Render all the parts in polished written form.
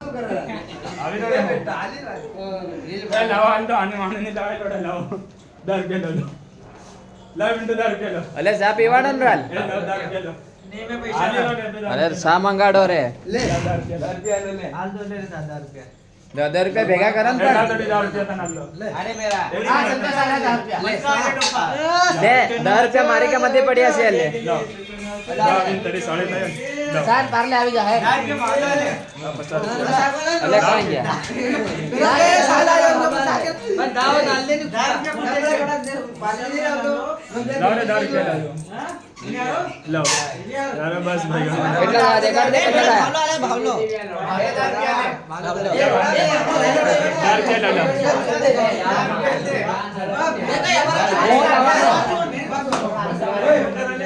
આવી તો લાવો તો આને માણને લાવે થોડા લાવો 10 રૂપિયા લો લાવ મિનિટ 10 રૂપિયા લો અલે ચા પીવાડો ને રાલ 10 રૂપિયા લો અરે ચા મંગાડો રે 10 રૂપિયા લો લે હાલ તો લે 10 રૂપિયા 10 રૂપિયા ભેગા કરો ને લાવ 10 રૂપિયા તને લો અરે મેરા હા સંતોષ આલા 10 રૂપિયા લે 10 રૂપિયા મારી કે મધ્ય પડ્યા છે લે સાત પાર્લે આવી જા હે અલે કોણ ગયા એ સાલા યો પણ દાવ નાલ દે ને 10 રૂપિયા પાર્લે દે આવતો લાવ ને 10 રૂપિયા લાવ લાવ બસ ભાઈ કેટલા દેખાડ દે કેટલા ભાવલો 10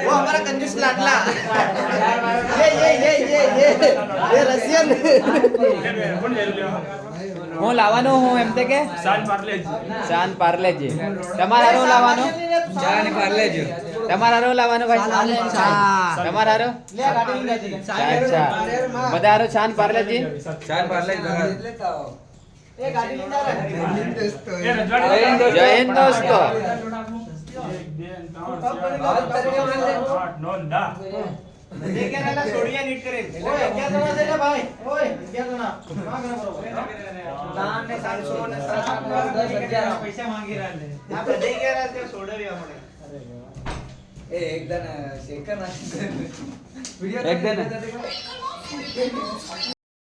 वो हमारा कंजूस लाडला ये रशियन હું લાવવાનું હું એમ તે કે શાન પાર્લેજી તમારે હારું લાવવાનું શાન પાર્લેજી તમારે હારું લાવવાનું ભાઈ તમારે હારું ले गाड़ी में जाती અચ્છા બધા હારું શાન પાર્લેજી ए गाड़ी में जा જય હિન્દ દોસ્તો देखे रहला सोडिया नीट करे ओए क्या दोना देले भाई ओए क्या दोना मांग रहा बरोबर दान ने 700 ने 10 पैसा मांगी रहले आप देखे रहते सोडवी આપણે ए एक दिन शेखर ना वीडियो एक दिन